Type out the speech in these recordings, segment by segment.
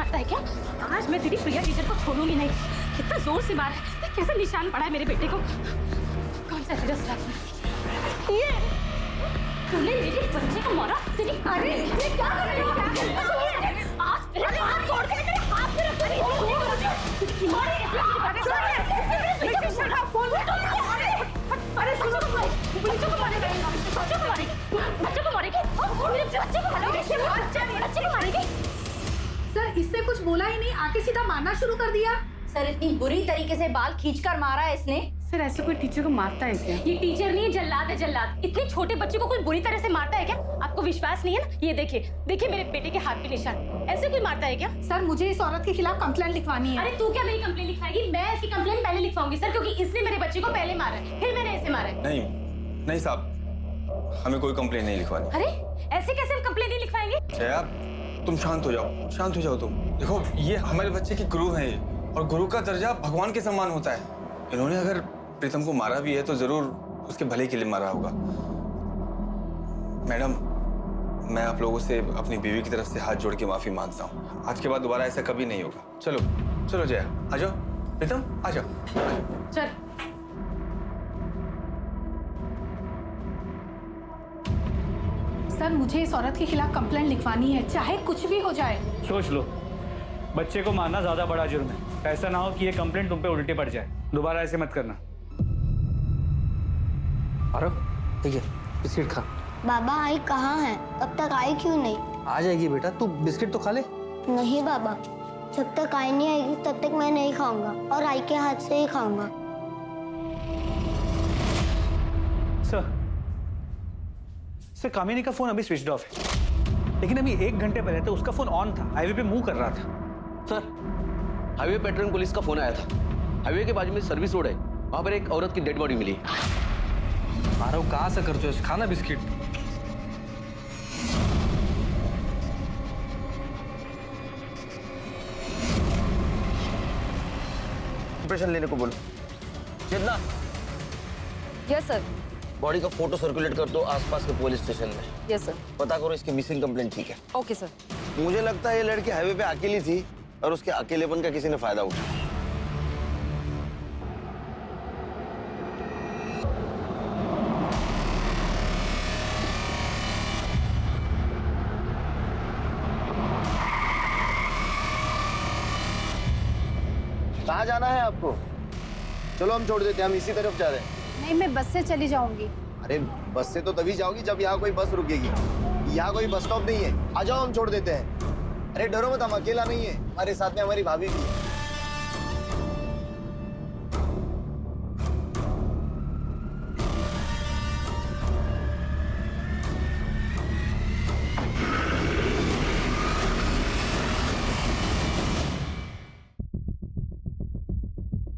मारता है क्या? आज मैं तेरी प्रिया टीचर को छोड़ूंगी नहीं। कितना जोर से मारा है, कैसे निशान पड़ा है मेरे बेटे को। कौन सा तेरा स्टाफ? ये तूने मेरे बच्चे को मारा? तेरी अरे ये क्या कर रही है? आज तेरे हाथ तोड़ के तेरे हाथ पे रख रही हूं। अरे सुनो, बच्चों को मारेगा, बच्चों को मारेगी, बच्चों को मारेगी, बच्चे को मारेगी, बच्चे को मारेगी। सर इससे कुछ बोला ही नहीं, आके सीधा मारना शुरू कर दिया। सर इतनी बुरी तरीके से बाल खींचकर मारा है इसने। सर ऐसे कोई टीचर को मारता है क्या? ये टीचर नहीं है, जल्लाद है जल्लाद। इतने छोटे बच्चे को कोई बुरी तरह से मारता है क्या? आपको विश्वास नहीं है ना? ये देखिए देखिए मेरे बेटे के हाथ पे निशान। ऐसे कोई मारता है क्या? सर मुझे इस औरत के खिलाफ कंप्लेंट लिखवानी है। अरे तू क्या मेरी कंप्लेंट लिखवाएगी? मैं इसकी कंप्लेंट पहले लिखवाऊंगी सर, क्योंकि इसने मेरे बच्चे को पहले मारा है, फिर मैंने इसे मारा है। नहीं साहब, हमें कोई कंप्लेंट नहीं लिखवानी। अरे ऐसे कैसे हम कंप्लेंट नहीं लिखवाएंगे? जया तुम शांत हो जाओ, शांत हो जाओ तुम। देखो ये हमारे बच्चे की गुरु है, और गुरु का दर्जा भगवान के समान होता है। इन्होंने अगर प्रीतम को मारा भी है तो जरूर उसके भले के लिए मारा होगा। मैडम मैं आप लोगों से अपनी बीवी की तरफ से हाथ जोड़ के माफी मांगता हूँ। आज के बाद दोबारा ऐसा कभी नहीं होगा। चलो चलो जया आ जाओ, प्रीतम आ जाओ। चल सर मुझे इस औरत के खिलाफ कंप्लेंट लिखवानी है, चाहे कुछ भी हो जाए। सोच लो, बच्चे को मारना ज्यादा बड़ा जुर्म है। ऐसा ना हो कि ये कंप्लेंट तुम पे उल्टी पड़ जाए। दोबारा ऐसे मत करना। अरे ठीक है, बिस्किट खा। बाबा आई कहाँ है? अब तक आई क्यों नहीं? आ जाएगी बेटा, तू बिस्किट तो खा ले। नहीं बाबा, जब तक आई नहीं आएगी तब तक मैं नहीं खाऊंगा, और आई के हाथ से ही खाऊंगा। सर कामिनी का फोन अभी स्विच ऑफ है, लेकिन अभी 1 घंटे पहले तो उसका फोन ऑन था, हाईवे पे मूव कर रहा था। सर हाईवे पेट्रोलिंग पुलिस का फोन आया था। हाईवे के बाजू में सर्विस रोड है, वहां पर एक औरत की डेड बॉडी मिली। मारो कहाँ से करते हो, खाना बिस्किट। ऑपरेशन लेने को बोलो। चेतना, यस सर। बॉडी का फोटो सर्कुलेट कर दो आसपास के पुलिस स्टेशन में। Yes sir. पता करो इसकी मिसिंग कंप्लेंट। ठीक है ओके सर। मुझे लगता है ये लड़की हाईवे पे अकेली थी और उसके अकेलेपन का किसी ने फायदा उठाया। कहाँ जाना है आपको? चलो हम छोड़ देते हैं, हम इसी तरफ जा रहे हैं। नहीं मैं बस से चली जाऊंगी। अरे बस से तो तभी जाओगी जब यहाँ कोई बस रुकेगी। यहाँ कोई बस स्टॉप नहीं है, आ जाओ हम छोड़ देते हैं। अरे डरो मत, हम अकेला नहीं है, हमारे साथ में हमारी भाभी भी है।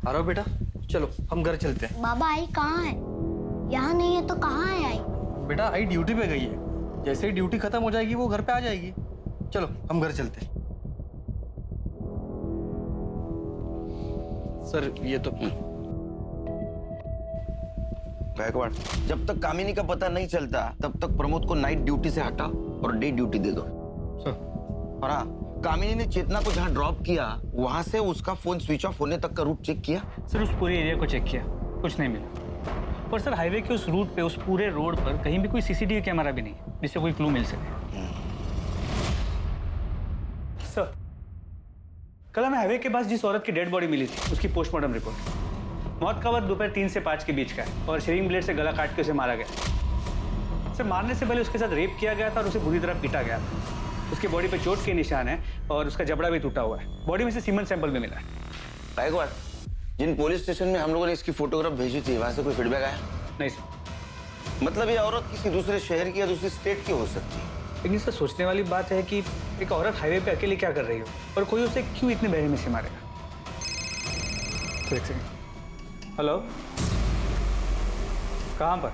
अरे बेटा चलो हम घर चलते हैं। बाबा आई कहाँ है? यहाँ नहीं है तो कहाँ है आई? बेटा आई ड्यूटी पे गई है, जैसे ही ड्यूटी खत्म हो जाएगी वो घर पे आ जाएगी। चलो हम घर चलते हैं। सर ये तो गायकवाड़, जब तक कामिनी का पता नहीं चलता तब तक प्रमोद को नाइट ड्यूटी से हटा और डे ड्यूटी दे दो। सर। और हाँ, कामिनी ने चेतना को जहाँ ड्रॉप किया वहां से उसका फोन स्विच ऑफ होने तक का रूट चेक किया। सर उस पूरे एरिया को चेक किया, कुछ नहीं मिला। पर सर हाईवे के उस रूट पे, उस पूरे रोड पर कहीं भी कोई सीसीटीवी कैमरा भी नहीं जिससे कोई क्लू मिल सके। सर कल हमें हाईवे के पास जिस औरत की डेड बॉडी मिली थी उसकी पोस्टमार्टम रिपोर्ट, मौत का वक्त दोपहर 3 से 5 के बीच का है और शेविंग ब्लेड से गला काट के उसे मारा गया। सर मारने से पहले उसके साथ रेप किया गया था और उसे बुरी तरह पीटा गया था। उसकी बॉडी पे चोट के निशान है और उसका जबड़ा भी टूटा हुआ है। बॉडी में से सीमेंट सैंपल भी मिला है। गायकवाड़, जिन पुलिस स्टेशन में हम लोगों ने इसकी फोटोग्राफ भेजी थी वहां से कोई फीडबैक आया? नहीं सर। मतलब ये औरत किसी दूसरे शहर की या दूसरी स्टेट की हो सकती है। लेकिन सर सोचने वाली बात है कि एक औरत हाईवे पे अकेले क्या कर रही हो और कोई उसे क्यों इतने बहरे में से मारेगा। एक सेकंड। हेलो, कहाँ पर?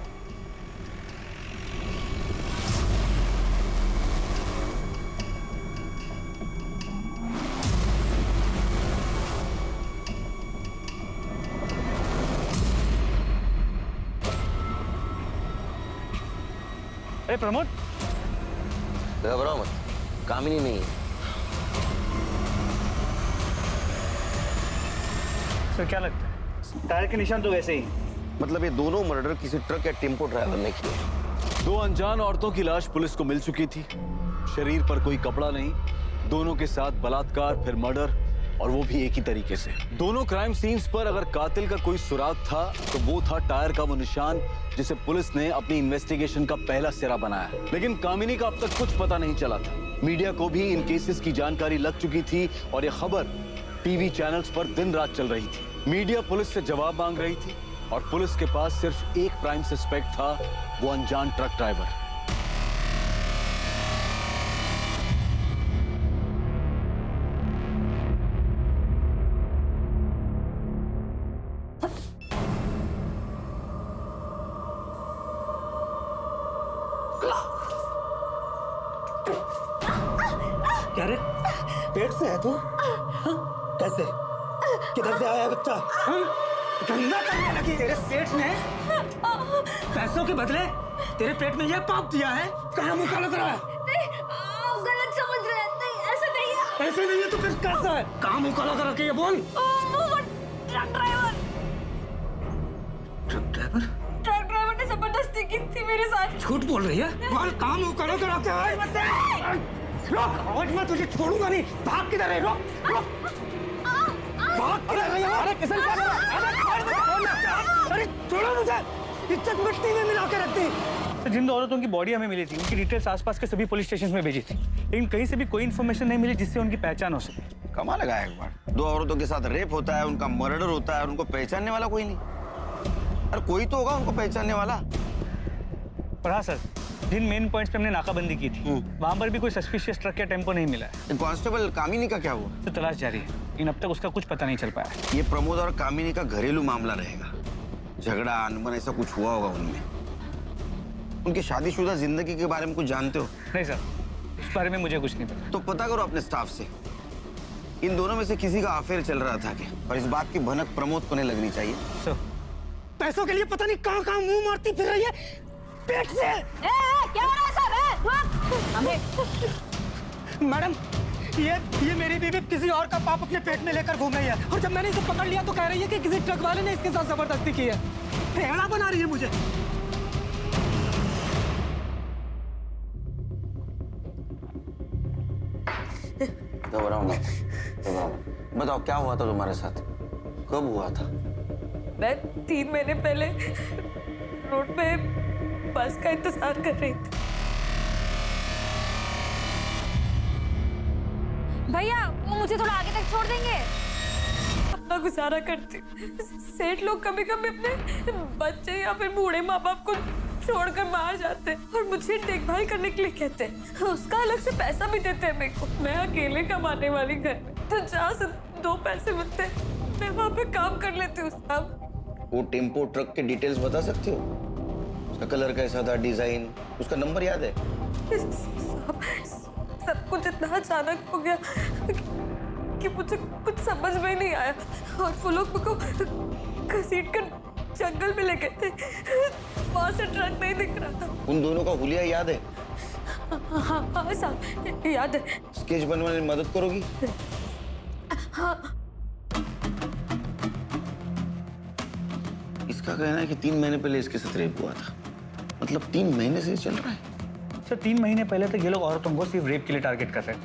अरे प्रमोद, घबराओ मत, कामिनी नहीं है। सर क्या लगता है? टायर के निशान तो वैसे ही। मतलब ये दोनों मर्डर किसी ट्रक या टेम्पो ड्राइवर ने किए। 2 अनजान औरतों की लाश पुलिस को मिल चुकी थी। शरीर पर कोई कपड़ा नहीं, दोनों के साथ बलात्कार फिर मर्डर, और वो भी एक ही तरीके से। दोनों क्राइम सीन्स पर अगर कातिल का कोई सुराग था तो वो था टायर का वो निशान जिसे पुलिस ने अपनी इन्वेस्टिगेशन का पहला सिरा बनाया। लेकिन कामिनी का अब तक कुछ पता नहीं चला था। मीडिया को भी इन केसेस की जानकारी लग चुकी थी और ये खबर टीवी चैनल्स पर दिन रात चल रही थी। मीडिया पुलिस से जवाब मांग रही थी और पुलिस के पास सिर्फ एक प्राइम सस्पेक्ट था, वो अनजान ट्रक ड्राइवर। क्या रे, पेट से है तू? हाँ? कैसे, किधर से आया है बच्चा? हाँ? धंधा करने लगी तेरे सेठ ने पैसों के बदले तेरे पेट में यह पाप दिया है? कहाँ मुंह काला करा है? आप गलत समझ रहे हैं। नहीं, ऐसा नहीं है। ऐसे नहीं है तो फिर कैसा है? कहाँ मुंह काला करा के ये बोल। ट्रक ड्राइवर ने जबरदस्ती की थी मेरे साथ। झूठ बोल रही है? बोल, कहाँ मुंह काला करा के आए? रोक, आज मैं तुझे छोड़ूंगा नहीं। भाग किधर है? रोक, रोक। भाग किधर है? अरे किसन क्या कर रहा है? अरे छोड़ो मुझे, इज्जत मिट्टी में मिला के रखती। तो जिन 2 औरतों की बॉडी हमें मिली थी उनकी डिटेल्स आसपास के सभी पुलिस स्टेशन में भेजी थी, लेकिन कहीं से भी कोई इन्फॉर्मेशन नहीं मिली जिससे उनकी पहचान हो सके। कमाल लगा एक बार। 2 औरतों के साथ रेप होता है, उनका मर्डर होता है और उनको पहचानने वाला कोई नहीं। अरे कोई तो होगा उनको पहचानने वाला। पर हाँ सर, जिन मेन पॉइंट्स पे हमने नाकाबंदी की थी वहां पर भी कोई सस्पिशियस ट्रक या टेम्पो नहीं मिला है। कांस्टेबल कामिनी का क्या हुआ? तो तलाश जारी है, लेकिन अब तक उसका कुछ पता नहीं चल पाया। ये प्रमोद और कामिनी का घरेलू मामला रहेगा। झगड़ा अनबन ऐसा कुछ हुआ होगा उनमें। उनकी शादीशुदा जिंदगी के बारे में कुछ जानते हो? नहीं सर, उस बारे में मुझे कुछ नहीं पता। तो पता करो अपने स्टाफ से, इन दोनों में से किसी का अफेयर चल रहा था क्या? और इस बात की भनक प्रमोद को नहीं लगनी चाहिए। सर, पैसों के लिए पता नहीं कहाँ कहाँ मुंह मारती फिर रही है पेट से। क्या हो रहा है सब? मैडम, ये मेरी बीवी किसी और का पाप अपने पेट में लेकर घूम रही है और जब मैंने इसे पकड़ लिया तो कह रही है कि किसी ट्रक वाले ने इसके साथ जबरदस्ती की है। फेड़ा बना रही है मुझे। बताओ क्या हुआ था तुम्हारे साथ? कब हुआ था? मैं 3 महीने पहले रोड पे बस का इंतजार कर रही थी। भैया, मुझे थोड़ा आगे तक छोड़ देंगे? अपना गुजारा करती। सेठ लोग कभी कभी अपने बच्चे या फिर बूढ़े माँ बाप को छोड़कर बाहर जाते हैं और मुझे देखभाल करने के लिए कहते हैं। उसका अलग से पैसा भी देते हैं मेरे को। मैं अकेले कमाने वाली घर में, तो जहाँ से 2 पैसे मिलते हैं मैं वहाँ पे काम कर लेती हूँ साहब। वो टेम्पो ट्रक के डिटेल्स बता सकते हो? उसका कलर कैसा था, डिजाइन, उसका नंबर याद है? सब कुछ इतना अचानक हो गया कि मुझे कुछ समझ में ही नहीं आया और वो लोग मुझको घसीट कर जंगल में ले गए थे। वहां से ट्रक नहीं दिख रहा था। उन दोनों का हुलिया याद है? हाँ साहब, याद है। स्केच बनवाने में मदद करोगी? हाँ। इसका कहना है कि 3 महीने पहले इसके साथ रेप हुआ था। मतलब 3 महीने से चल रहा है। सर 3 महीने पहले तक ये लोग औरतों को सिर्फ रेप के लिए टारगेट कर रहे थे,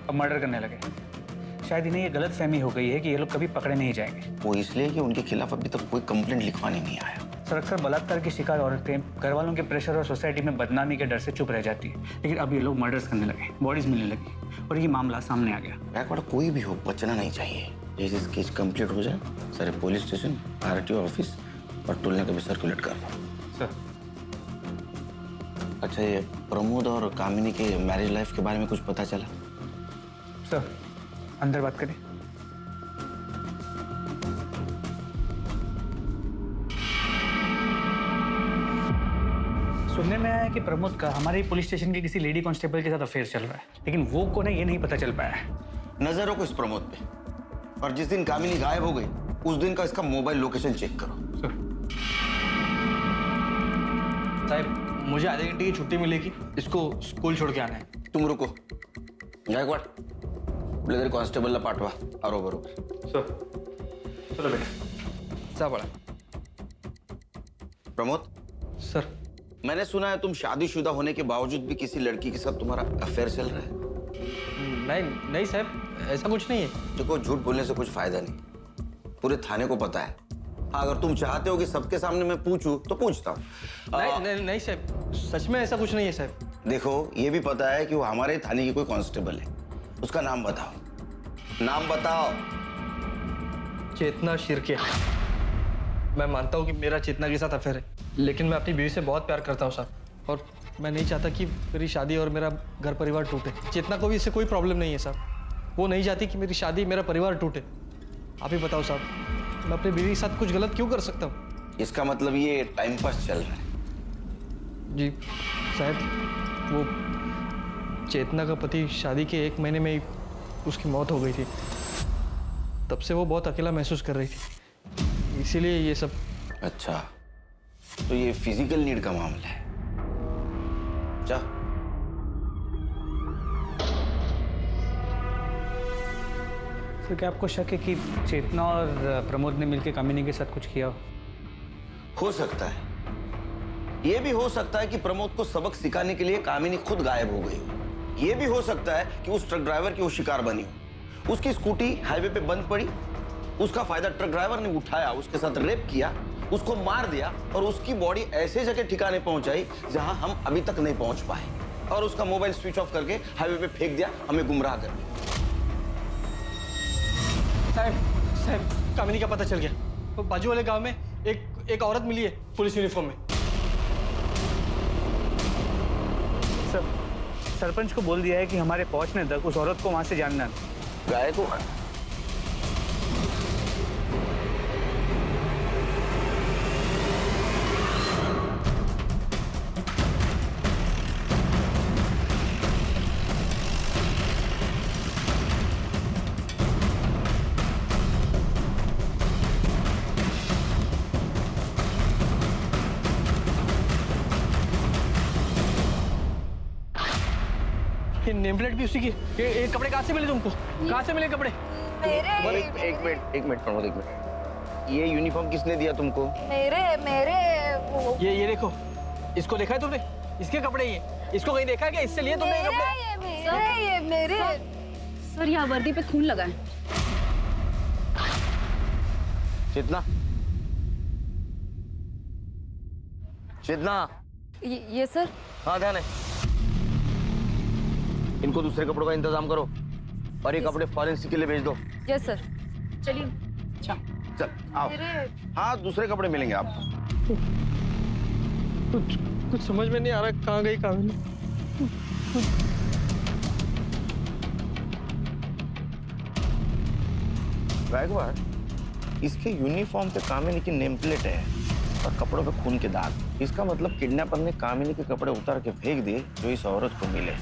अब मर्डर करने लगे। शायद इन्हें ये गलत फहमी हो गई है कि ये लोग कभी पकड़े नहीं जाएंगे। वो इसलिए कि उनके खिलाफ अभी तक कोई कंप्लेंट लिखवाने नहीं आया। सर अक्सर बलात्कार की शिकार औरतें घर वालों के प्रेशर और सोसाइटी में बदनामी के डर से चुप रह जाती है, लेकिन अब ये लोग मर्डर्स करने लगे, बॉडीज मिलने लगी और ये मामला सामने आ गया। बैकवर्ड कोई भी हो, बचना नहीं चाहिए। जैसे केस कंप्लीट हो जाए सारे पुलिस स्टेशन, आरटीओ ऑफिस और टोलने का भी सर्कुलेट कर दो। सर अच्छा, ये प्रमोद और कामिनी के मैरिज लाइफ के बारे में कुछ पता चला? सर अंदर बात करें। सुनने में आया है कि प्रमोद का हमारे पुलिस स्टेशन के किसी लेडी कांस्टेबल के साथ अफेयर चल रहा है, लेकिन वो कौन है ये नहीं पता चल पाया है। नजर रखो इस प्रमोद पे, और जिस दिन कामिनी गायब हो गई उस दिन का इसका मोबाइल लोकेशन चेक करो। सर साहब, मुझे आधे घंटे की छुट्टी मिलेगी, इसको स्कूल छोड़ के आना है। तुम रुको, गायकवाड ब्लेजर कांस्टेबलला पाठवा, बरोबर। सर चलो बेटा। जा बड़ा। प्रमोद सर, मैंने सुना है तुम शादीशुदा होने के बावजूद भी किसी लड़की के साथ तुम्हारा अफेयर चल रहा है। नहीं साहब, ऐसा कुछ नहीं है। देखो, झूठ बोलने से कुछ फायदा नहीं, पूरे थाने को पता है। हाँ, अगर तुम चाहते हो कि सबके सामने मैं पूछूं तो पूछता हूँ। नहीं साहब, सच में ऐसा कुछ नहीं है साहब। देखो, ये भी पता है कि वो हमारे थाने की कोई कांस्टेबल है। उसका नाम बताओ, नाम बताओ। चेतना शिर्के। मैं मानता हूँ कि मेरा चेतना के साथ अफेयर है, लेकिन मैं अपनी बीवी से बहुत प्यार करता हूँ साहब, और मैं नहीं चाहता कि मेरी शादी और मेरा घर परिवार टूटे। चेतना को भी इससे कोई प्रॉब्लम नहीं है साहब। वो नहीं चाहती कि मेरी शादी, मेरा परिवार टूटे। आप ही बताओ साहब, मैं अपनी बीवी के साथ कुछ गलत क्यों कर सकता हूँ? इसका मतलब ये टाइम पास चल रहा है। जी साहब, वो चेतना का पति शादी के 1 महीने में ही उसकी मौत हो गई थी। तब से वो बहुत अकेला महसूस कर रही थी, इसीलिए ये सब। अच्छा, तो ये फिजिकल नीड का मामला है। जा। सर, क्या आपको शक है कि चेतना और प्रमोद ने मिलकर कामिनी के साथ कुछ किया हो सकता है। ये भी हो सकता है कि प्रमोद को सबक सिखाने के लिए कामिनी खुद गायब हो गई हो। ये भी हो सकता है कि उस ट्रक ड्राइवर की वो शिकार बनी हो। उसकी स्कूटी हाईवे पे बंद पड़ी, उसका फायदा ट्रक ड्राइवर ने उठाया, उसके साथ रेप किया, उसको मार दिया और उसकी बॉडी ऐसे जगह ठिकाने पहुंचाई जहां हम अभी तक नहीं पहुंच पाए, और उसका मोबाइल स्विच ऑफ करके हाईवे पे फेंक दिया, हमें गुमराह कर दिया। साहब, कामिनी का पता चल गया। तो बाजू वाले गांव में एक औरत मिली है पुलिस यूनिफॉर्म में। सर, सरपंच को बोल दिया है कि हमारे पहुंचने तक उस औरत को वहां से जानना। गायकवाड़, ये नेम प्लेट भी उसी की। ये कपड़े कहाँ से मिले तुमको? कहाँ से मिले कपड़े? एक मिनट प्रमोद, एक मिनट। ये यूनिफॉर्म किसने दिया तुमको? ये देखो, इसको देखा है तुमने? इसके कपड़े ये। इसको कहीं देखा है क्या? इससे लिए तुमने ये कपड़े? सर, यहाँ वर्दी पे खून लगा है। चेतना, चेतना। ये सर। हाँ, ध्यान है। इनको दूसरे कपड़ों का इंतजाम करो और ये कपड़े फॉरेंसिक के लिए भेज दो। Yes sir. चलिए। अच्छा, चल आओ। हाँ, दूसरे कपड़े मिलेंगे आपको। कुछ समझ में नहीं आ रहा, कहाँ गई कामिनी? गायकवाड़, इसके यूनिफॉर्म पे कामिनी की नेम प्लेट है और कपड़ों पे खून के दाग। इसका मतलब किडनैपर ने कामिनी के कपड़े उतार के फेंक दिए जो इस औरत को मिले,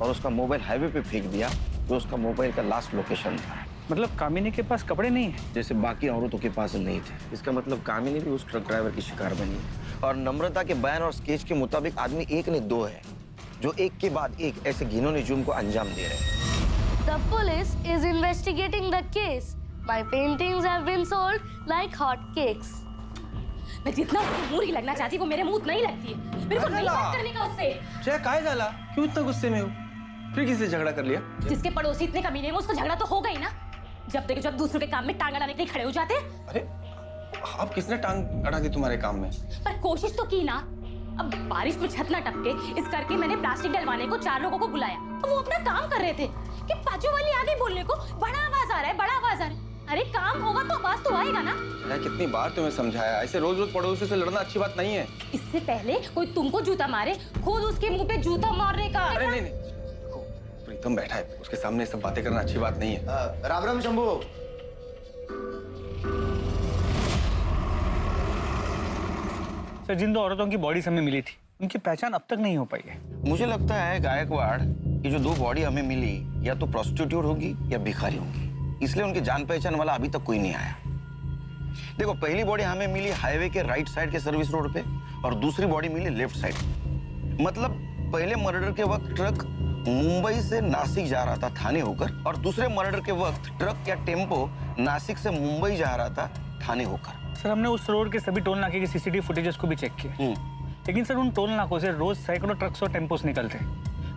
और उसका मोबाइल हाईवे पे फेंक दिया जो उसका मोबाइल का लास्ट लोकेशन था। मतलब कामिनी के पास कपड़े नहीं है जैसे बाकी औरतों के पास नहीं थे। इसका मतलब कामिनी भी उस ट्रक ड्राइवर की शिकार बनी है। और नम्रता के बयान और स्केच के मुताबिक आदमी एक नहीं दो है जो एक के बाद एक ऐसे घिनौने जुर्म को अंजाम दे रहे हैं। The police is investigating the case. My paintings have been sold like hot cakes. मैं जितना उसको मुंह लगना चाहती वो मेरे मुंह नहीं लगती है। मेरे को नहीं बात करने का उससे। जय, काय झाला? क्यों इतना गुस्से में हो? फिर किससे झगड़ा कर लिया? जिसके पड़ोसी इतने कमीने हैं उसको झगड़ा तो होगा ही ना। जब देखो जब दूसरों के काम में टांग अड़ाने के लिए खड़े हो जाते हैं। अरे, अब किसने टांग अड़ा दी तुम्हारे काम में? पर कोशिश तो की ना। अब बारिश में छत ना टपके इस करके मैंने प्लास्टिक डलवाने को 4 लोगों को बुलाया। अब वो अपना काम कर रहे थे कि बाजू वाली आ गई बोलने को, बड़ा आवाज आ रहा है, बड़ा आवाज आ रहा है। अरे काम होगा तो आवाज तो आएगा ना। मैं कितनी बार तुम्हें समझाया, ऐसे रोज रोज पड़ोसी से लड़ना अच्छी बात नहीं है। इससे पहले कोई तुमको जूता मारे, खुद उसके मुंह पे जूता मारने का। अरे नहीं, देखो प्रीतम बैठा है, उसके सामने सब बातें करना अच्छी बात नहीं है। राम राम शंभू। सर, जिन 2 औरतों की बॉडीज हमें मिली थी उनकी पहचान अब तक नहीं हो पाई है। मुझे लगता है गायकवाड़, ये जो 2 बॉडी हमें मिली या तो प्रोस्टिट्यूट होगी या भिखारी होंगी, इसलिए उनकी जान पहचान वाला अभी तक कोई नहीं आया। देखो, पहली बॉडी हमें मिली हाईवे के राइट साइड के सर्विस रोड पे और दूसरी बॉडी मिली लेफ्ट साइड। मतलब पहले मर्डर के वक्त ट्रक मुंबई से नासिक जा रहा था थाने होकर, और दूसरे मर्डर के वक्त ट्रक या टेम्पो नासिक से मुंबई जा रहा था थाने होकर। सर हमने उस रोड के सभी टोल नाके की सीसीटीवी फुटेजेस को भी चेक किए, लेकिन सर उन टोल नाकों से रोज सैकड़ों ट्रक्स और टेम्पोस निकलते,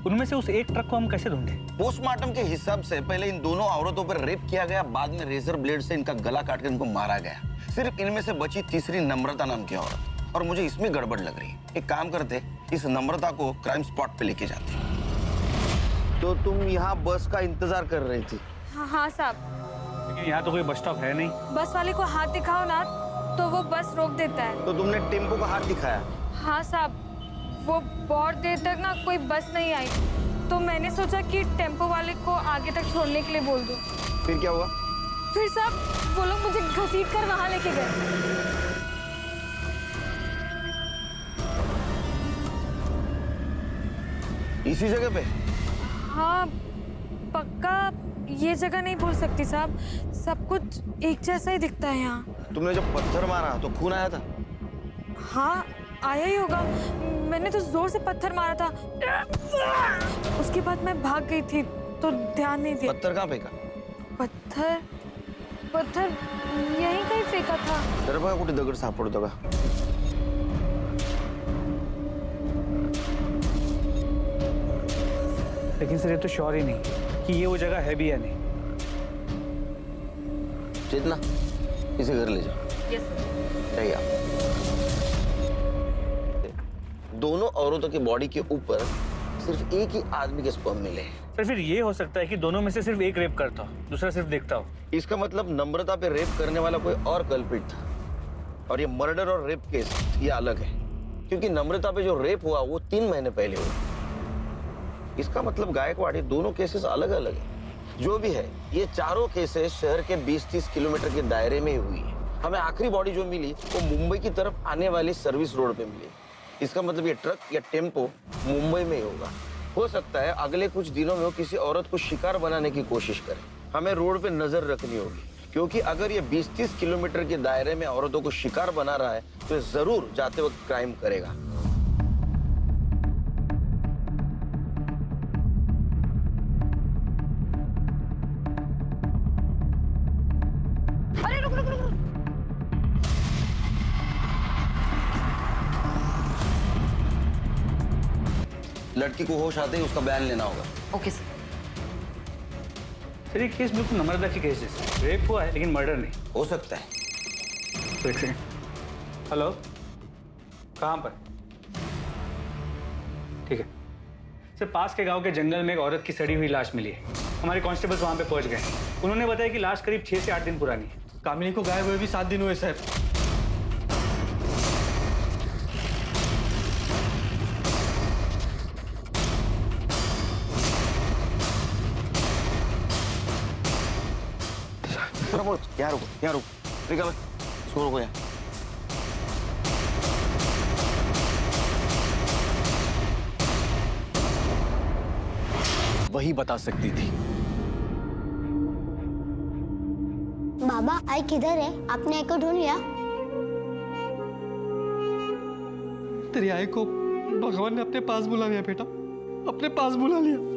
उनमें से उस एक ट्रक को हम कैसे ढूंढे? पोस्टमार्टम के हिसाब से पहले इन दोनों औरतों पर रेप किया गया, बाद में रेजर ब्लेड से इनका गला काट कर इनको मारा गया। सिर्फ इनमें से बची तीसरी नम्रता नाम की औरत, और मुझे इसमें गड़बड़ लग रही है। एक काम करते, इस नम्रता को क्राइम स्पॉट पे लेके जाते। तो तुम यहाँ बस का इंतजार कर रही थी? हाँ साहब। लेकिन यहाँ तो कोई बस स्टॉप है नहीं। बस वाले को हाथ दिखाओ ना तो वो बस रोक देता है। तो तुमने टेम्पो का हाथ दिखाया? हाँ साहब, वो बहुत देर तक ना कोई बस नहीं आई, तो मैंने सोचा कि टेम्पो वाले को आगे तक छोड़ने के लिए बोल दूं। फिर क्या हुआ? फिर साहब वो लोग मुझे घसीट कर वहां लेके गए। इसी जगह पे? हाँ पक्का ये जगह नहीं बोल सकती साहब, सब कुछ एक जैसा ही दिखता है यहाँ। तुमने जब पत्थर मारा तो खून आया था? हाँ आया ही होगा, मैंने तो जोर से पत्थर मारा था, उसके बाद मैं भाग गई थी तो ध्यान नहीं दिया। पत्थर कहाँ फेंका? पत्थर यहीं कहीं फेंका था। तर बघा कुठे दगड सापडतो का? लेकिन सर ये तो श्योर ही नहीं कि ये वो जगह है भी या नहीं। चेतना, इसे घर ले जाओ। यस चाहिए आप। दोनों औरतों की बॉडी के ऊपर सिर्फ एक ही आदमी के स्पर्म मिले हैं। सर फिर ये हो सकता है कि दोनों में से सिर्फ एक रेप करता हो, दूसरा सिर्फ देखता हो। इसका मतलब नम्रता पे रेप करने वाला कोई और कल्प्रिट था, और ये मर्डर और रेप केस ये अलग है, क्योंकि नम्रता पे जो रेप हुआ वो 3 महीने पहले हुआ। इसका मतलब गायकवाड़, ये दोनों केसेस अलग अलग है। जो भी है, ये चारों केसेस शहर के 20-30 किलोमीटर के दायरे में ही हुई है। हमें आखिरी बॉडी जो मिली वो मुंबई की तरफ आने वाली सर्विस रोड पे मिली। इसका मतलब ये ट्रक या टेम्पो मुंबई में ही होगा। हो सकता है अगले कुछ दिनों में वो किसी औरत को शिकार बनाने की कोशिश करे। हमें रोड पे नजर रखनी होगी, क्योंकि अगर ये 20-30 किलोमीटर के दायरे में औरतों को शिकार बना रहा है तो ये जरूर जाते वक्त क्राइम करेगा। अरे रुक रुक रुक रुक। लड़की को होश आते ही उसका बयान लेना होगा। Okay sir. सर ये केस बिल्कुल नम्रता की केस है, रेप हुआ है लेकिन मर्डर नहीं। हो सकता है। तो एक सेकंड। हेलो, कहाँ पर? ठीक है सर, पास के गांव के जंगल में एक औरत की सड़ी हुई लाश मिली है। हमारे कांस्टेबल्स वहां पे पहुंच गए। उन्होंने बताया कि लाश करीब 6 से 8 दिन पुरानी है। कामिनी को गायब हुए भी 7 दिन हुए साहब। यहाँ रुको, यहाँ रुको। निकल, इसको रुको यहाँ। वही बता सकती थी। बाबा आई किधर है? आपने आई को ढूंढ लिया? तेरी आई को भगवान ने अपने पास बुला लिया बेटा, अपने पास बुला लिया।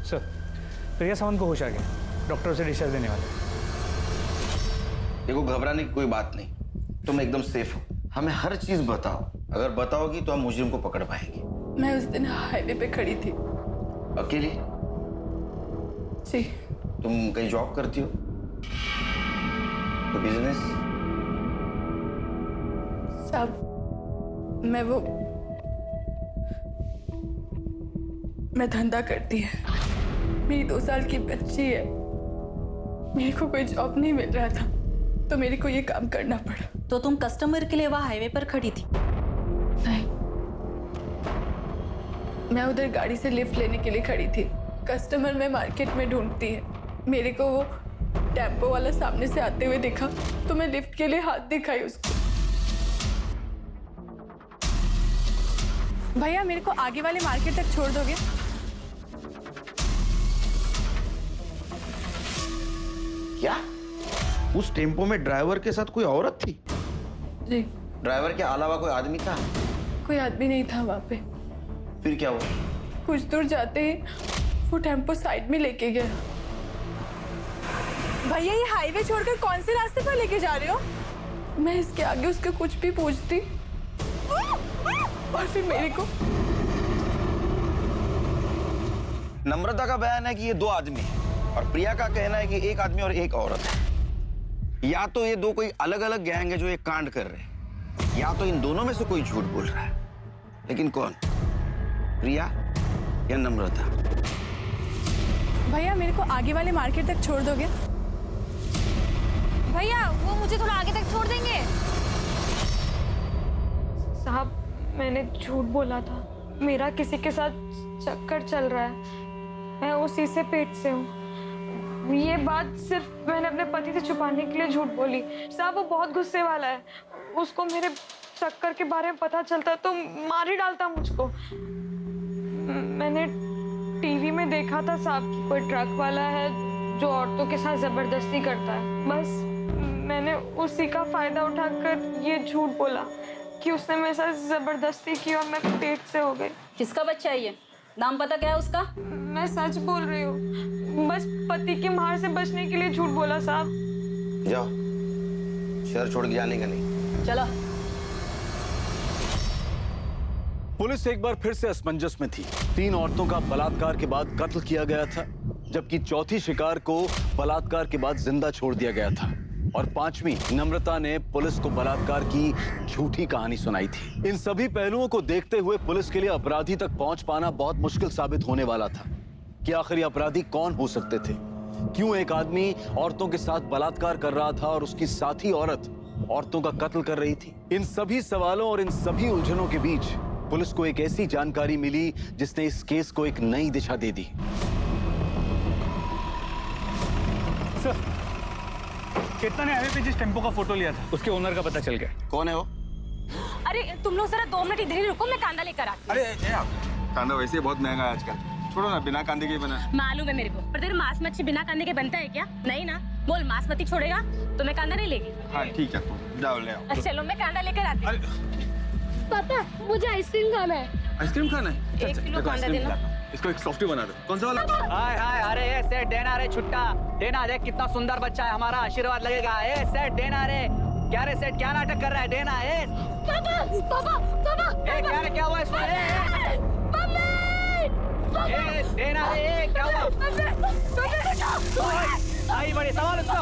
सर प्रिया सावंत को होश आ गया, डॉक्टर उसे डिस्चार्ज देने वाले। देखो, घबराने की कोई बात नहीं, तुम एकदम सेफ हो। हमें हर चीज बताओ, अगर बताओगी तो हम मुजरिम को पकड़ पाएंगे। मैं उस दिन हाईवे पे खड़ी थी। अकेली? जी। तुम कहीं जॉब करती हो? तो बिजनेस? साहब मैं धंधा करती है। मेरी 2 साल की बच्ची है। मेरे को कोई जॉब नहीं मिल रहा था तो मेरे को ये काम करना पड़ा। तो तुम कस्टमर के लिए वहाँ हाईवे पर खड़ी थी? नहीं, मैं उधर गाड़ी से लिफ्ट लेने के लिए खड़ी थी। कस्टमर में मार्केट में ढूंढती है। मेरे को वो टेम्पो वाला सामने से आते हुए देखा तो मैं लिफ्ट के लिए हाथ दिखाई उसको। भैया मेरे को आगे वाले मार्केट तक छोड़ दोगे? क्या उस टेम्पो में ड्राइवर के साथ कोई औरत थी? जी। ड्राइवर के अलावा कोई आदमी था? कोई आदमी नहीं था वहाँ पे। फिर क्या हुआ? कुछ दूर जाते ही वो टेम्पो साइड में लेके गया। भैया ये हाईवे छोड़कर कौन से रास्ते पर लेके जा रहे हो? मैं इसके आगे उसके कुछ भी पूछती और फिर मेरे को नम्रता का बयान है कि ये 2 आदमी हैं और प्रिया का कहना है कि 1 आदमी और 1 औरत है। या तो ये 2 कोई अलग अलग गैंग है जो एक कांड कर रहे हैं, या तो इन दोनों में से कोई झूठ बोल रहा है। लेकिन कौन? प्रिया या नम्रता? भैया मेरे को आगे वाले मार्केट तक छोड़ दोगे? भैया वो मुझे थोड़ा आगे तक छोड़ देंगे? साहब मैंने झूठ बोला था, मेरा किसी के साथ चक्कर चल रहा है, मैं उसी से पेट से हूँ। ये बात सिर्फ मैंने अपने पति से छुपाने के लिए झूठ बोली। साहब वो बहुत गुस्से वाला है, उसको मेरे चक्कर के बारे में पता चलता तो मार ही डालता मुझको। मैंने टीवी में देखा था साहब कि कोई ट्रक वाला है जो औरतों के साथ जबरदस्ती करता है, बस मैंने उसी का फायदा उठाकर ये झूठ बोला कि उसने मेरे साथ जबरदस्ती की और मैं पेट से हो गई। किसका बच्चा है ये? नाम पता क्या है उसका? मैं सच बोल रही हूँ, बस पति की मार से बचने के लिए झूठ बोला साहब। जाओ, शहर छोड़ के जाने का नहीं। चलो। पुलिस एक बार फिर से असमंजस में थी। 3 औरतों का बलात्कार के बाद कत्ल किया गया था, जबकि चौथी शिकार को बलात्कार के बाद जिंदा छोड़ दिया गया था, और 5वीं नम्रता ने पुलिस को बलात्कार की झूठी कहानी सुनाई थी। इन सभी पहलुओं को देखते हुए पुलिस के लिए अपराधी तक पहुंच पाना बहुत मुश्किल साबित होने वाला था कि आखिर ये अपराधी कौन हो सकते थे। क्यों एक आदमी औरतों के साथ बलात्कार कर रहा था और उसकी साथी औरत औरतों का कत्ल कर रही थी? इन सभी सवालों और इन सभी उलझनों के बीच पुलिस को एक ऐसी जानकारी मिली जिसने इस केस को एक नई दिशा दे दी। सर, केतन ने हाईवे पे जिस टेम्पो का फोटो लिया था उसके ओनर का पता चल गया। कौन है वो? अरे तुम लोग जरा 2 मिनट इधर ही रुको, मैं कांदा लेकर आती हूँ। अरे कांदा वैसे बहुत महंगा है आजकल, छोड़ो ना, बिना कांदे के बना। मालूम है मेरे को, पर तेरे मांस मच्छी बिना कांदे के बनता है क्या? नहीं ना, बोल मांस मच्छी छोड़ेगा तो मैं कांदा नहीं लेगी। हाँ ठीक है, जाओ ले आओ। चलो मैं कांदा लेकर आती हूँ। पापा मुझे आइसक्रीम खाना है। आइसक्रीम खाना है? 1 किलो कांदा देना। इसको एक सॉफ्टी बना दो। कौन सा वाला? हाय हाय, अरे ये सेठ देना रे, छुट्टा देना रे, कितना सुंदर बच्चा है हमारा, आशीर्वाद लगेगा। ए सेठ देना रे, क्या रे सेठ क्या नाटक कर रहा है? देना है। पापा पापा पापा ए क्या रे, क्या हुआ इसको? ए देना रे, ए क्या हुआ? आई बड़ी सवाल उसको।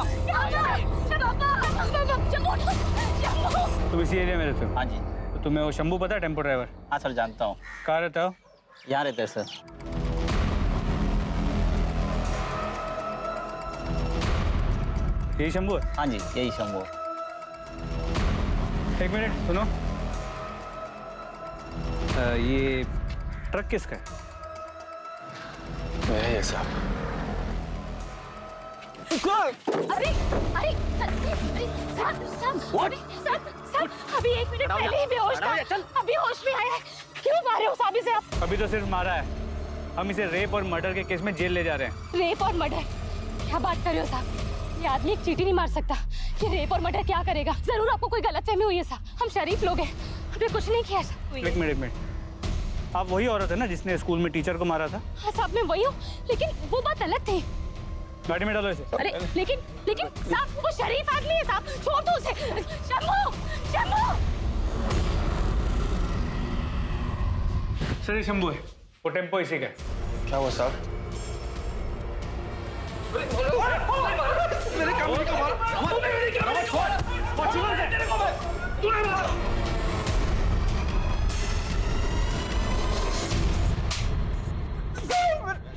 तुम इसी एरिया में रहते हो? हाँ जी। तो तुम्हें वो शंभू पता है, टेम्पो ड्राइवर? हाँ सर जानता हूँ। कहाँ रहता हो? यहाँ रहते हैं सर। यही शंभू है? हाँ जी यही शंभू। 1 मिनट सुनो, ये ट्रक किसका है? मेरा ये साहब। अरे अरे सर, अभी 1 मिनट पहले ही बेहोश था, अभी होश में आया है। क्यों मारे हो साहब इसे आप? अभी तो सिर्फ मारा है, हम इसे रेप और मर्डर के केस में जेल ले जा रहे हैं। रेप और मर्डर? क्या बात कर रहे हो साहब? ये आदमी एक चींटी नहीं मार सकता। ये रेप और मर्डर क्या करेगा? जरूर आपको कोई गलतफहमी हुई है साहब, हम शरीफ लोग हैं, हमने कुछ नहीं किया साहब। 1 मिनट, आप वही औरत है ना जिसने स्कूल में टीचर को मारा था? हाँ साहब मैं वही हूँ, लेकिन वो बात अलग थी। गाड़ी में डालो इसे। अरे लेकिन साहब वो शरीफ आदमी है साहब, छोड़ दो उसे। शंभू शंभू। सर ये शंभू है, वो टेम्पो इसी का है। क्या हुआ साहब? मेरे काम नहीं कमाल, तूने मेरी क्या मारा? छोड़, तेरे को मैं, तूने मारा।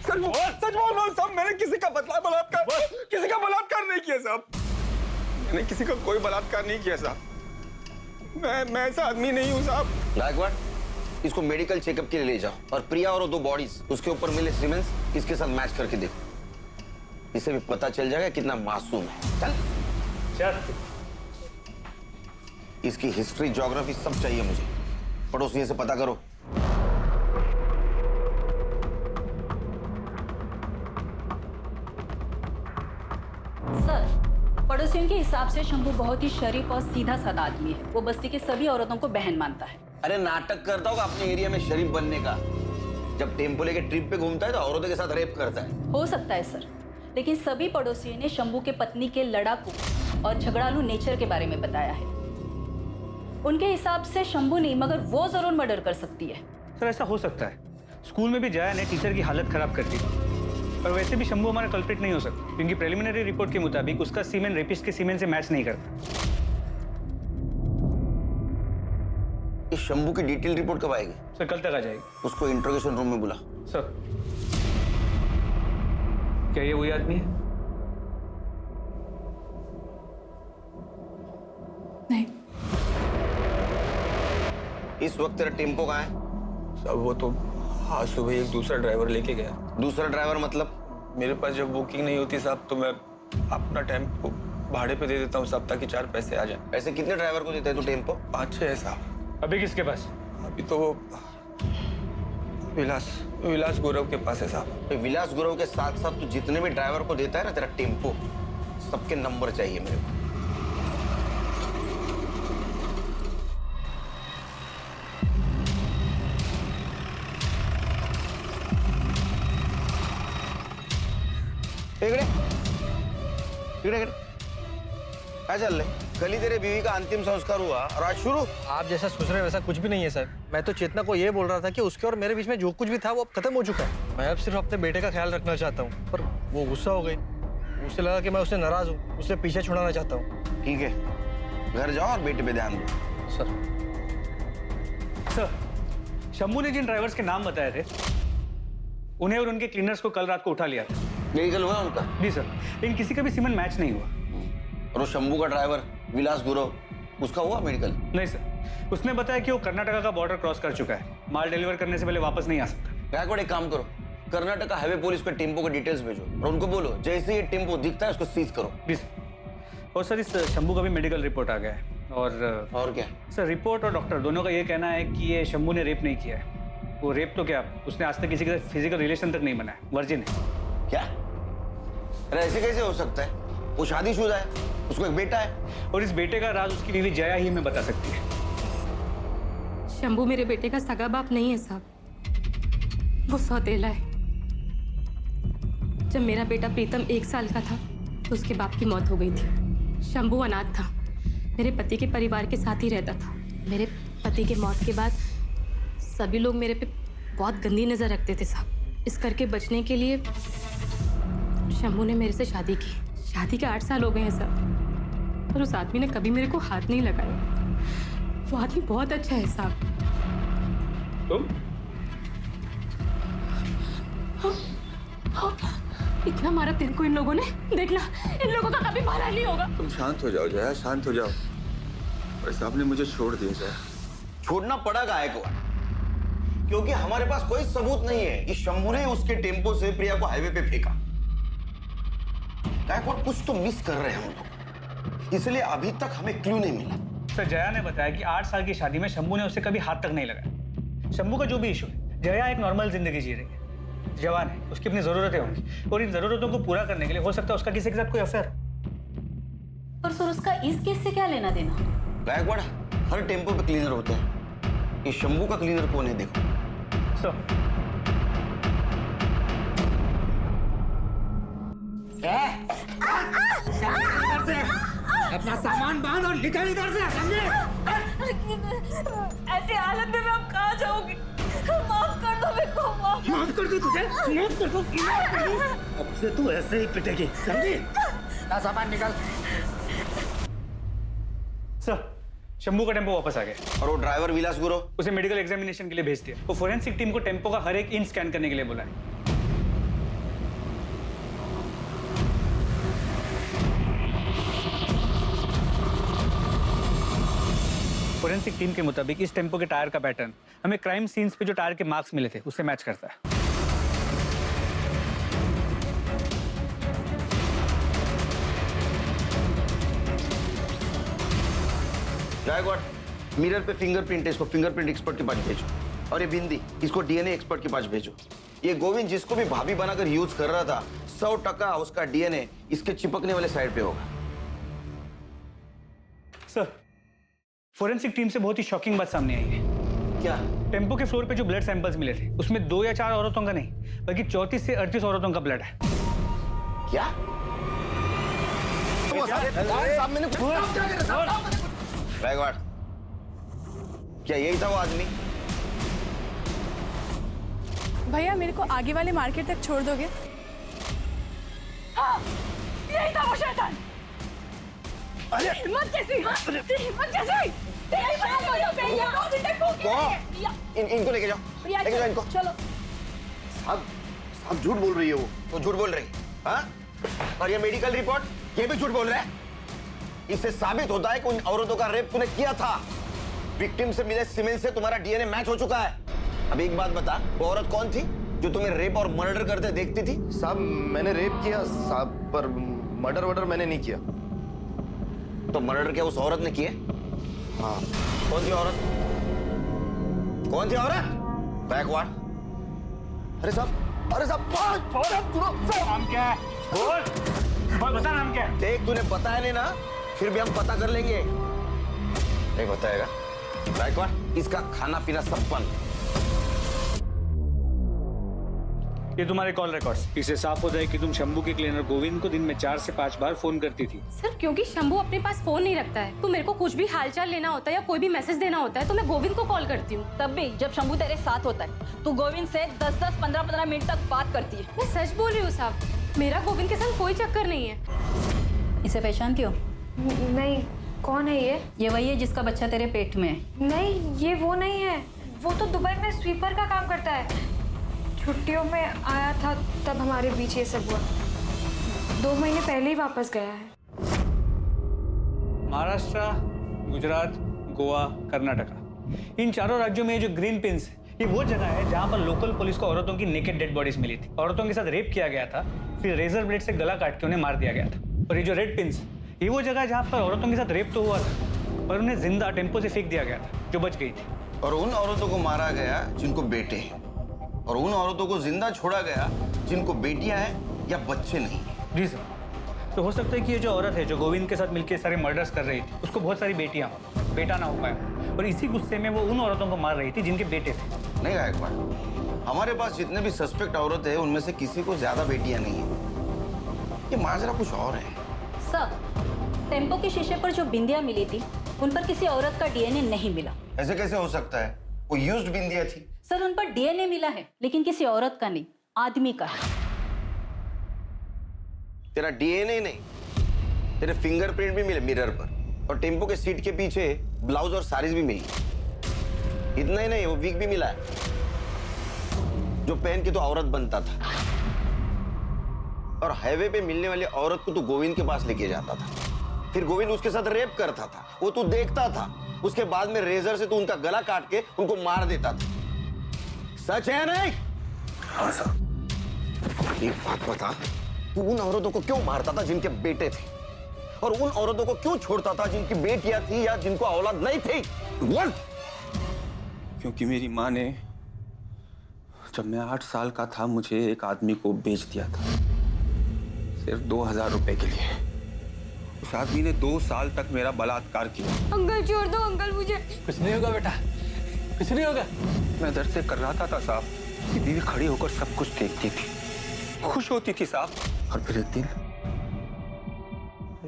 सच बोल साहब, मैंने किसी का बलात्कार नहीं किया साहब। मैंने किसी का कोई बलात्कार नहीं किया साहब। मैं ऐसा आदमी नहीं हूँ साहब। गायकवाड़, इसको मेडिकल चेकअप के लिए ले जाओ और प्रिया और 2 बॉडीज उसके ऊपर मिले सीमेंस इसके साथ मैच करके देखो, इससे भी पता चल जाएगा कितना मासूम है। चल। इसकी हिस्ट्री, ज्योग्राफी सब चाहिए मुझे, पड़ोसियों से पता करो। सर पड़ोसियों के हिसाब से शंभू बहुत ही शरीफ और सीधा साधा आदमी है। वो बस्ती की सभी औरतों को बहन मानता है। अरे नाटक करता होगा अपने एरिया में शरीफ बनने का। जब टेम्पो लेके ट्रिप पे घूमता है तो औरतों के साथ रेप करता है। हो सकता है सर, लेकिन सभी पड़ोसियों ने शंभू के पत्नी के लड़ाकू और झगड़ालू नेचर के बारे में बताया है। उनके हिसाब से शंभू नहीं मगर वो जरूर मर्डर कर सकती है। सर ऐसा हो सकता है। स्कूल में भी जया ने टीचर की हालत खराब कर दी, पर वैसे भी शंभू हमारा कल्प्रिट नहीं हो सकता, क्योंकि प्रिलिमिनरी रिपोर्ट के मुताबिक उसका सीमेन रेपिस्ट के सीमेन से मैच नहीं करता। इस शंभू की डिटेल रिपोर्ट कब आएगी? सर कल तक आ जाएगी। उसको इंट्रोगेशन रूम में बुला। सर क्या ये वही आदमी है? नहीं। इस वक्त तेरा टेम्पो कहाँ है? सब वो तो आज सुबह एक दूसरा ड्राइवर लेके गया। दूसरा ड्राइवर मतलब? मेरे पास जब बुकिंग नहीं होती साहब तो मैं अपना टेम्पो भाड़े पे दे देता हूँ साहब, ताकि 4 पैसे आ जाए। ऐसे कितने ड्राइवर को देता है तू टेम्पो? 5-6 है साहब। अभी किसके पास? अभी तो वो विलास गौरव के पास है साहब। विलास गौरव के साथ साथ तू जितने भी ड्राइवर को देता है ना तेरा टेम्पो, सबके नंबर चाहिए मेरे को। क्या चल रहे? कल ही तेरे बीवी का अंतिम संस्कार हुआ और आज शुरू? आप जैसा सोच रहे हैं वैसा कुछ भी नहीं है सर। मैं तो चेतना को ये बोल रहा था कि उसके और मेरे बीच में जो कुछ भी था वो अब खत्म हो चुका है। मैं अब सिर्फ अपने बेटे का ख्याल रखना चाहता हूँ, पर वो गुस्सा हो गई। उसे लगा कि मैं उससे नाराज हूँ, उसे पीछे छुड़ाना चाहता हूँ। ठीक है, घर जाओ और बेटे पे ध्यान दो। सर शंभू ने जिन ड्राइवर्स के नाम बताए थे उन्हें और उनके क्लीनर्स को कल रात को उठा लिया था। मेडिकल हुआ उनका? जी सर, लेकिन किसी का भी सीमन मैच नहीं हुआ। और वो शंभू का ड्राइवर विलास गुरव, उसका हुआ मेडिकल? नहीं सर, उसने बताया कि वो कर्नाटका का बॉर्डर क्रॉस कर चुका है, माल डिलीवर करने से पहले वापस नहीं आ सकता। गायकवाड़ एक काम करो, कर्नाटका हाईवे पुलिस को टेम्पो के डिटेल्स भेजो और उनको बोलो जैसे ये टेम्पो दिखता है उसको सीज करो। जी सर। और सर इस शंभू का भी मेडिकल रिपोर्ट आ गया है। और क्या सर? रिपोर्ट और डॉक्टर दोनों का ये कहना है कि ये शंभू ने रेप नहीं किया है। वो रेप तो क्या, उसने आज तक किसी के साथ फिजिकल रिलेशन तक नहीं बनाया, वर्जिन है। क्या? अरे ऐसे कैसे हो सकता है? वो शादीशुदा है, उसको एक बेटा है। और इस बेटे का राज उसकी बीवी जया ही हमें बता सकती है। शंभू मेरे बेटे का सगा बाप नहीं है साहब, वो सौतेला है। जब मेरा बेटा प्रीतम 1 साल का था तो उसके बाप की मौत हो गई थी। शंभू अनाथ था, मेरे पति के परिवार के साथ ही रहता था। मेरे पति के मौत के बाद सभी लोग मेरे पे बहुत गंदी नज़र रखते थे साहब। इस करके बचने के लिए शंभू ने मेरे से शादी की। शादी के 8 साल हो गए हैं साहब, और उस आदमी ने कभी मेरे को हाथ नहीं लगाया। वो आदमी बहुत अच्छा है साहब। तुम? इतना मारा तेरे को इन लोगों ने, देखना इन लोगों का कभी भला नहीं होगा। तुम शांत हो जाओ जया, शांत हो जाओ। और साहब ने मुझे छोड़ दिया जया। छोड़ना पड़ा गायकवाड़, क्योंकि हमारे पास कोई सबूत नहीं है कि शंभू ने उसके टेम्पो से प्रिया को हाईवे पे फेंका। गायकवाड़ कुछ तो मिस कर रहे हैं हम लोग, इसलिए अभी तक हमें क्लू नहीं मिला। सर जया ने बताया कि 8 साल की शादी में शंभू ने उसे कभी हाथ तक नहीं लगाया। शंभू का जो भी इशू है, जया एक नॉर्मल जिंदगी जी रही है, जवान है, उसकी अपनी जरूरतें होंगी और इन जरूरतों को पूरा करने के लिए हो सकता है उसका किसी के साथ कोई अफेयर। पर सर उसका इस केस से क्या लेना देना? गायकवाड़ हर टेम्पो पे क्लीनर होते हैं, ये शंभू का क्लीनर कौन है देखो। सर अपना सामान बांध और निकल इधर से, समझे? ऐसी हालत में मैं अब कहाँ जाऊंगी? माफ कर दो मेरे को, माफ कर दो तुझे, माफ कर दो। अब से तू ऐसे ही पिटेगी, समझी? ना सामान निकल। सर शंभू का टेम्पो वापस आ गया। और वो ड्राइवर विलास गुरव, उसे मेडिकल एग्जामिनेशन के लिए भेज दिया। वो फोरेंसिक टीम को टेम्पो का हर एक इंच स्कैन करने के लिए बोला है। फोरेंसिक टीम के मुताबिक इस टेम्पो के टायर का पैटर्न हमें क्राइम सीन्स पे जो टायर के मार्क्स मिले थे उससे मैच करता है। गायकवाड़ मिरर पे फिंगरप्रिंट है, इसको फिंगरप्रिंट एक्सपर्ट के पास भेजो। और ये बिंदी, इसको डीएनए एक्सपर्ट के पास भेजो। ये गोविंद जिसको भी भाभी बनाकर यूज कर रहा था, 100% उसका डीएनए इसके चिपकने वाले साइड पे होगा। सर, फोरेंसिक टीम से बहुत ही शॉकिंग बात सामने आई है। क्या? टेम्पो के फ्लोर पे जो ब्लड सैंपल्स मिले थे उसमें 2 या 4 औरतों का नहीं बल्कि 34 से 38 औरतों का ब्लड है। क्या? बैकवर्ड, क्या यही था वो आदमी? भैया मेरे को आगे वाले मार्केट तक छोड़ दोगे? हाँ, यही था वो शैतान। अरे हिम्मत कैसी? हिम्मत कैसी? तेरी बात हो जो भैया। इनको लेके जाओ, लेके जाओ इनको। चलो। साहब झूठ बोल रही है वो झूठ बोल रही है। हाँ? और ये मेडिकल रिपोर्ट ये भी झूठ बोल रहा है। इससे साबित होता है कि उन औरतों का रेप तूने किया था। विक्टिम से मिले सीमेंट से तुम्हारा डीएनए मैच हो चुका है। अब एक बात बता, वो औरत कौन थी जो तुम्हें रेप और मर्डर करते देखती थी? साहब मैंने रेप किया साहब, पर मर्डर वर्डर मैंने नहीं किया। तो मर्डर क्या उस औरत ने किए? हाँ। कौन सी औरत? कौन सी औरत? बैकवर्ड। अरे साहब, अरे साहब नाम क्या है? बोल बता, नाम क्या है? देख तूने बताया नहीं ना, फिर भी हम पता कर लेंगे। नहीं बताएगा। बैकवर्ड, इसका खाना पीना सब बंद। ये तुम्हारे कॉल रिकॉर्ड्स। इससे साफ होता है कि तुम शंभू के क्लीनर गोविंद को दिन में 4 से 5 बार फोन करती थी। सर क्योंकि शंभू अपने पास फोन नहीं रखता है, तो मेरे को कुछ भी हालचाल लेना होता है या कोई भी मैसेज देना होता है तो मैं गोविंद को कॉल करती हूँ। तब भी जब शंभू तेरे साथ होता है तू गोविंद से 10-10, 15-15 मिनट तक बात करती है। मैं सच बोल रही हूँ साहब, मेरा गोविंद के संग कोई चक्कर नहीं है। इसे पहचानती हो? नहीं, कौन है ये? ये वही है जिसका बच्चा तेरे पेट में है। नहीं, ये वो नहीं है। वो तो दुबई में स्वीपर का काम करता है। छुट्टियों में आया था तब हमारे बीच ये सब हुआ। 2 महीने पहले ही वापस गया है। महाराष्ट्र, गुजरात, गोवा, कर्नाटका, इन चारों राज्यों में जो ग्रीन पिंस ये वो जगह है जहां पर लोकल पुलिस को औरतों की नेकेड डेड बॉडीज मिली थी। औरतों के साथ रेप किया गया था, फिर रेजर ब्लेड से गला काट के उन्हें मार दिया गया था। और ये जो रेड पिंस ये वो जगह है जहां पर औरतों के साथ रेप तो हुआ था पर उन्हें जिंदा टेम्पो से फेंक दिया गया था जो बच गई थी। और उन औरतों को मारा गया जिनको बेटे हैं, और उन औरतों को जिंदा छोड़ा गया जिनको बेटियां हैं या बच्चे नहीं। जी सर, तो हो सकता है कि ये जो औरत है जो गोविंद के साथ मिलकर सारे मर्डर्स कर रही थी उसको बहुत सारी बेटियां हो, बेटा ना हो पाया और इसी गुस्से में वो उन औरतों को मार रही थी जिनके बेटे थे। नहीं गायकवाड़, हमारे पास जितने भी सस्पेक्ट औरत है उनमें से किसी को ज्यादा बेटियां नहीं है। ये माजरा कुछ और है। सर, टेम्पो के शीशे पर जो बिंदियां मिली थी उन पर किसी औरत का डीएनए नहीं मिला। ऐसे कैसे हो सकता है? वो यूज्ड बिंदियां थी। सर, उन पर डीएनए मिला है लेकिन किसी औरत का नहीं, आदमी का है। तेरा डीएनए नहीं, तेरे फिंगरप्रिंट भी मिले मिरर पर, और टेम्पो के सीट के पीछे ब्लाउज और साड़ीज भी मिली। इतना ही नहीं, वो विग भी मिला है जो पहन के तो औरत बनता था। और हाईवे पे मिलने वाली औरत को तो गोविंद के पास लेके जाता था, फिर गोविंद उसके साथ रेप करता था, वो तू देखता था। उसके बाद में रेजर से तू उनका गला काट के उनको मार देता था। सच है नहीं? हाँ सर। एक बात बता, तू उन औरतों को क्यों मारता था जिनके बेटे थे, और उन औरतों को क्यों छोड़ता था जिनकी बेटियां थी या जिनको औलाद नहीं थी? बोल। क्योंकि मेरी माँ ने जब मैं 8 साल का था मुझे एक आदमी को बेच दिया था, सिर्फ 2000 रुपए के लिए। उस आदमी ने 2 साल तक मेरा बलात्कार किया। अंकल छोड़ दो अंकल मुझे। कुछ नहीं होगा बेटा, कुछ नहीं होगा। मैं दर्द से कर रहा था साहब कि बीवी खड़ी होकर सब कुछ देखती थी, खुश होती थी साहब। और फिर एक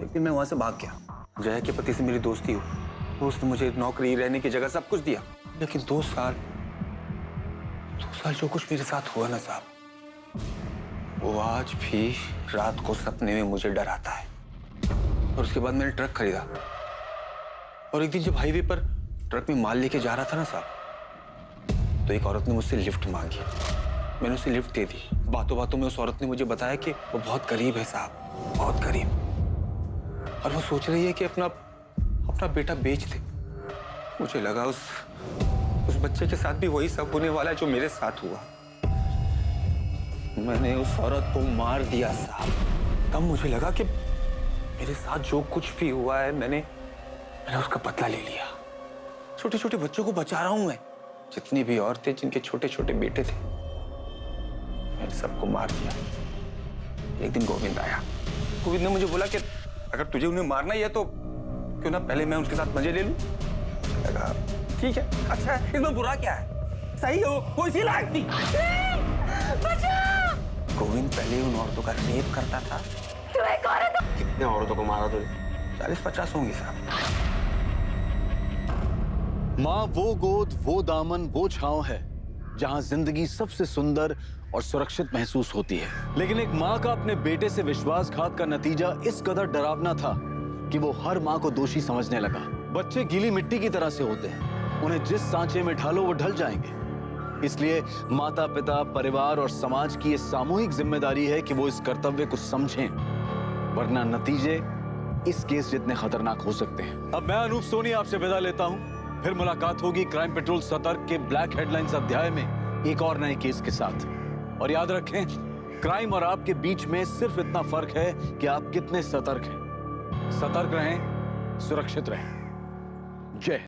दिन मैं वहां से भाग गया। जया के पति से मेरी दोस्ती हुई, तो उसने मुझे नौकरी, रहने की जगह सब कुछ दिया। लेकिन 2 साल जो कुछ मेरे साथ हुआ ना साहब, वो आज भी रात को सपने में मुझे डराता है। और उसके बाद मैंने ट्रक खरीदा, और एक दिन जब हाईवे पर ट्रक में माल लेके जा रहा था ना साहब, तो एक औरत ने मुझसे लिफ्ट मांगी। मैंने उसे लिफ्ट दे दी। बातों बातों में उस औरत ने मुझे बताया कि वो बहुत गरीब है साहब, बहुत गरीब, और वो सोच रही है कि अपना बेटा बेच दे। मुझे लगा उस बच्चे के साथ भी वही सब होने वाला है जो मेरे साथ हुआ। मैंने उस औरत को मार दिया साहब। तब मुझे लगा कि मेरे साथ जो कुछ भी हुआ है मैंने उसका बदला ले लिया। छोटे छोटे बच्चों को बचा रहा हूं मैं। जितनी भी औरतें जिनके छोटे छोटे बेटे थे, मैंने सबको मार दिया। एक दिन गोविंद आया। गोविंद ने मुझे बोला कि अगर तुझे उन्हें मारना ही है तो क्यों ना पहले मैं उसके साथ मजे ले लूं। लगा ठीक है, अच्छा है, इसमें बुरा क्या है? सही हो, वो इसी लायक थी। गोविंद पहले उन औरतों का रेप करता था। तू एक औरत हो। कितने औरतों को मारा तूने? 40-50 होंगी साहब। माँ वो गोद, वो दामन, वो छांव है जहां जिंदगी सबसे सुंदर और सुरक्षित महसूस होती है। लेकिन एक माँ का अपने बेटे से विश्वासघात का नतीजा इस कदर डरावना था कि वो हर माँ को दोषी समझने लगा। बच्चे गीली मिट्टी की तरह से होते हैं, उन्हें जिस सांचे में ढालो वो ढल जाएंगे। इसलिए माता पिता, परिवार और समाज की ये सामूहिक जिम्मेदारी है कि वो इस कर्तव्य को समझें, वरना नतीजे इस केस जितने खतरनाक हो सकते हैं। अब मैं अनूप सोनी आपसे विदा लेता हूं। फिर मुलाकात होगी क्राइम पेट्रोल सतर्क के ब्लैक हेडलाइंस अध्याय में एक और नए केस के साथ। और याद रखें, क्राइम और आपके बीच में सिर्फ इतना फर्क है कि आप कितने सतर्क हैं। सतर्क रहें, सुरक्षित रहें। जय